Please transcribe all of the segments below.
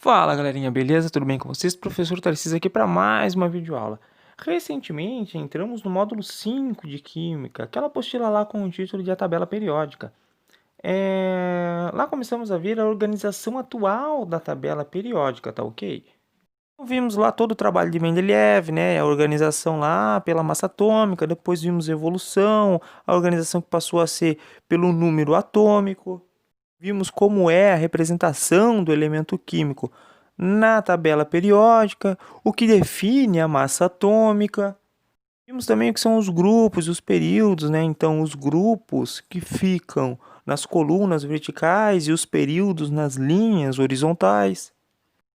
Fala galerinha, beleza? Tudo bem com vocês? Professor Tarcísio aqui para mais uma videoaula. Recentemente entramos no módulo 5 de Química, aquela apostila lá com o título de A Tabela Periódica. Lá começamos a ver a organização atual da tabela periódica, tá ok? Vimos lá todo o trabalho de Mendeleev, né? A organização lá pela massa atômica, depois vimos a evolução, a organização que passou a ser pelo número atômico. Vimos como é a representação do elemento químico na tabela periódica, o que define a massa atômica. Vimos também o que são os grupos, os períodos, né? Então, os grupos que ficam nas colunas verticais e os períodos nas linhas horizontais.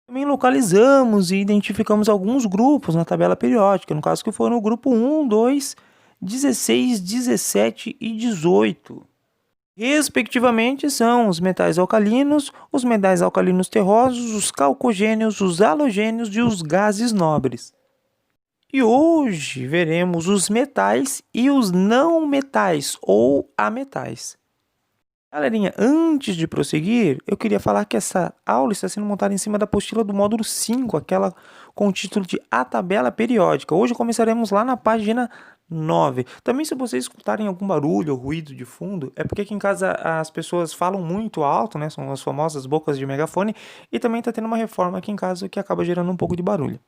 Também localizamos e identificamos alguns grupos na tabela periódica, no caso que foram o grupo 1, 2, 16, 17 e 18. Respectivamente, são os metais alcalinos terrosos, os calcogênios, os halogênios e os gases nobres. E hoje veremos os metais e os não metais ou ametais. Galerinha, antes de prosseguir, eu queria falar que essa aula está sendo montada em cima da apostila do módulo 5, aquela com o título de A Tabela Periódica. Hoje começaremos lá na página 9. Também, se vocês escutarem algum barulho ou ruído de fundo, é porque aqui em casa as pessoas falam muito alto, né? São as famosas bocas de megafone, e também está tendo uma reforma aqui em casa que acaba gerando um pouco de barulho.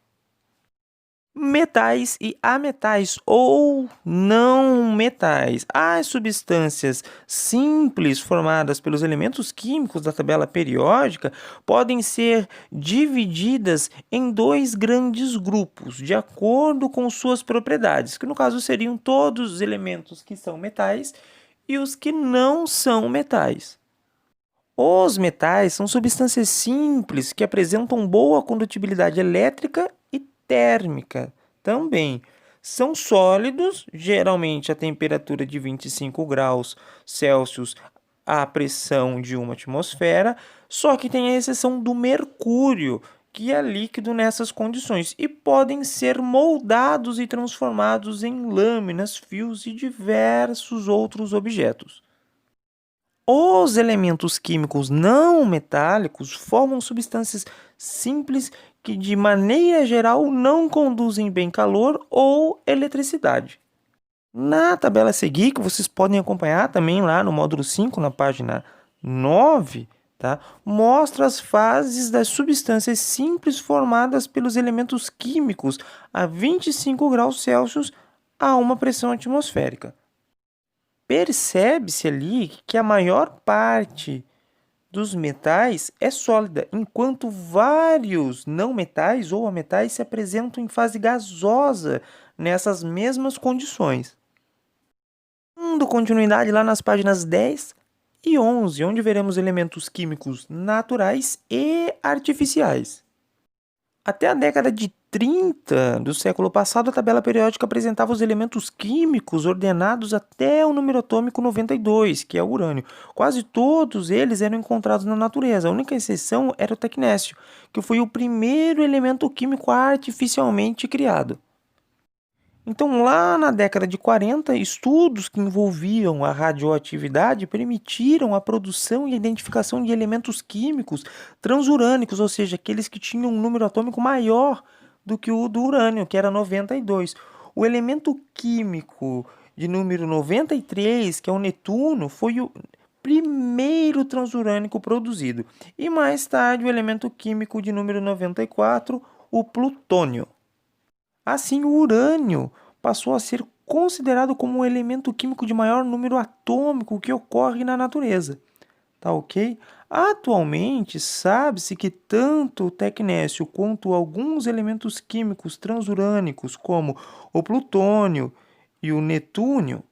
Metais e ametais ou não metais. As substâncias simples formadas pelos elementos químicos da tabela periódica podem ser divididas em dois grandes grupos, de acordo com suas propriedades, que no caso seriam todos os elementos que são metais e os que não são metais. Os metais são substâncias simples que apresentam boa condutibilidade elétrica e térmica também. São sólidos, geralmente a temperatura de 25 graus Celsius à pressão de uma atmosfera, só que tem a exceção do mercúrio, que é líquido nessas condições, e podem ser moldados e transformados em lâminas, fios e diversos outros objetos. Os elementos químicos não metálicos formam substâncias simples que, de maneira geral, não conduzem bem calor ou eletricidade. Na tabela a seguir, que vocês podem acompanhar também lá no módulo 5, na página 9, tá? Mostra as fases das substâncias simples formadas pelos elementos químicos a 25 graus Celsius a uma pressão atmosférica. Percebe-se ali que a maior parte dos metais é sólida, enquanto vários não metais ou ametais se apresentam em fase gasosa nessas mesmas condições. Dando continuidade lá nas páginas 10 e 11, onde veremos elementos químicos naturais e artificiais. Até a década de 30 do século passado, a tabela periódica apresentava os elementos químicos ordenados até o número atômico 92, que é o urânio. Quase todos eles eram encontrados na natureza. A única exceção era o tecnécio, que foi o primeiro elemento químico artificialmente criado. Então, lá na década de 40, estudos que envolviam a radioatividade permitiram a produção e a identificação de elementos químicos transurânicos, ou seja, aqueles que tinham um número atômico maior do que o do urânio, que era 92. O elemento químico de número 93, que é o netuno, foi o primeiro transurânico produzido. E mais tarde, o elemento químico de número 94, o plutônio. Assim, o urânio passou a ser considerado como o elemento químico de maior número atômico que ocorre na natureza. Tá ok? Atualmente, sabe-se que tanto o tecnécio quanto alguns elementos químicos transurânicos, como o plutônio e o netúnio,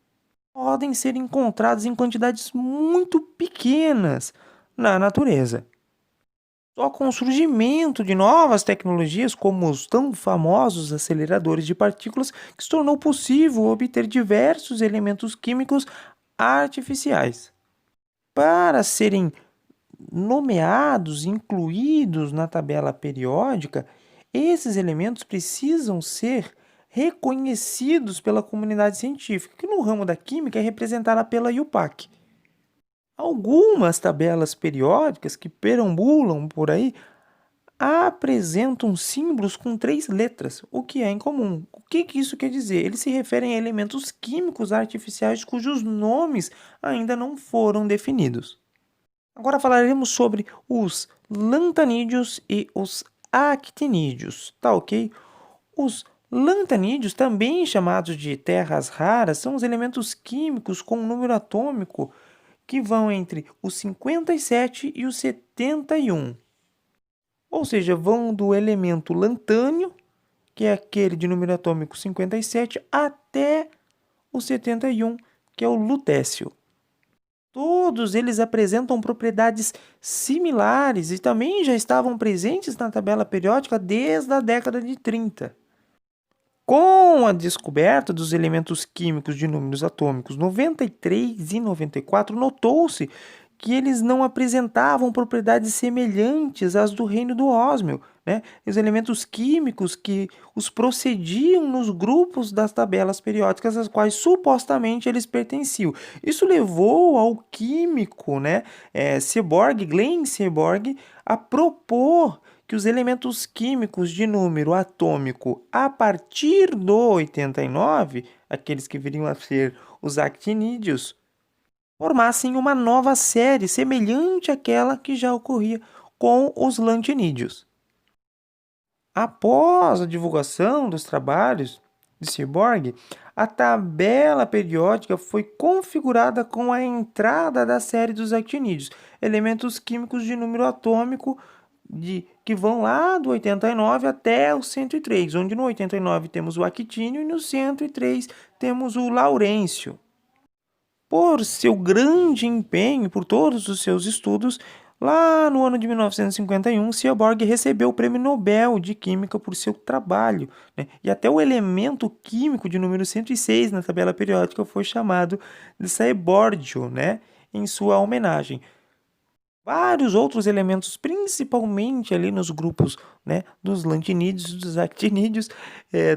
podem ser encontrados em quantidades muito pequenas na natureza. Só com o surgimento de novas tecnologias, como os tão famosos aceleradores de partículas, que se tornou possível obter diversos elementos químicos artificiais. Para serem nomeados, incluídos na tabela periódica, esses elementos precisam ser reconhecidos pela comunidade científica, que no ramo da química é representada pela IUPAC. Algumas tabelas periódicas que perambulam por aí apresentam símbolos com 3 letras, o que é incomum. O que isso quer dizer? Eles se referem a elementos químicos artificiais cujos nomes ainda não foram definidos. Agora falaremos sobre os lantanídeos e os actinídeos, tá ok? Os lantanídeos, também chamados de terras raras, são os elementos químicos com um número atômico que vão entre os 57 e os 71. Ou seja, vão do elemento lantânio, que é aquele de número atômico 57, até o 71, que é o lutécio. Todos eles apresentam propriedades similares e também já estavam presentes na tabela periódica desde a década de 30. Com a descoberta dos elementos químicos de números atômicos 93 e 94, notou-se que eles não apresentavam propriedades semelhantes às do reino do ósmio, né? Os elementos químicos que os procediam nos grupos das tabelas periódicas às quais supostamente eles pertenciam. Isso levou ao químico, né, Glenn Seaborg, a propor que os elementos químicos de número atômico a partir do 89, aqueles que viriam a ser os actinídeos, formassem uma nova série semelhante àquela que já ocorria com os lantinídeos. Após a divulgação dos trabalhos de Seaborg, a tabela periódica foi configurada com a entrada da série dos actinídeos, elementos químicos de número atômico que vão lá do 89 até o 103, onde no 89 temos o actínio e no 103 temos o laurêncio. Por seu grande empenho, por todos os seus estudos, lá no ano de 1951, Seaborg recebeu o Prêmio Nobel de Química por seu trabalho, né? E até o elemento químico de número 106 na tabela periódica foi chamado de Seaborgio, né? Em sua homenagem. Vários outros elementos, principalmente ali nos grupos, né, dos lantinídeos e dos actinídeos,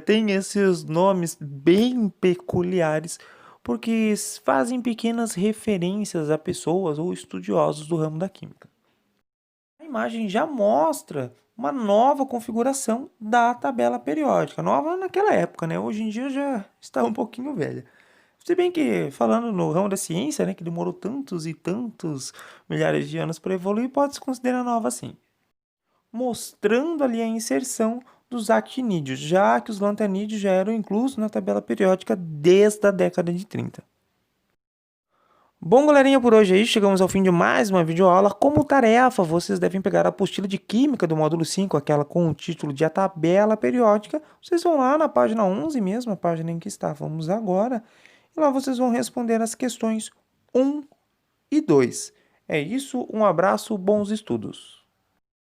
têm esses nomes bem peculiares, porque fazem pequenas referências a pessoas ou estudiosos do ramo da química. A imagem já mostra uma nova configuração da tabela periódica, nova naquela época, né? Hoje em dia já está um pouquinho velha. Se bem que, falando no ramo da ciência, né, que demorou tantos e tantos milhares de anos para evoluir, pode se considerar nova sim. Mostrando ali a inserção dos actinídeos, já que os lantanídeos já eram inclusos na tabela periódica desde a década de 30. Bom, galerinha, por hoje é isso. Chegamos ao fim de mais uma videoaula. Como tarefa, vocês devem pegar a apostila de Química do módulo 5, aquela com o título de A Tabela Periódica. Vocês vão lá na página 11 mesmo, a página em que estávamos agora, e lá vocês vão responder as questões 1 e 2. É isso, um abraço, bons estudos.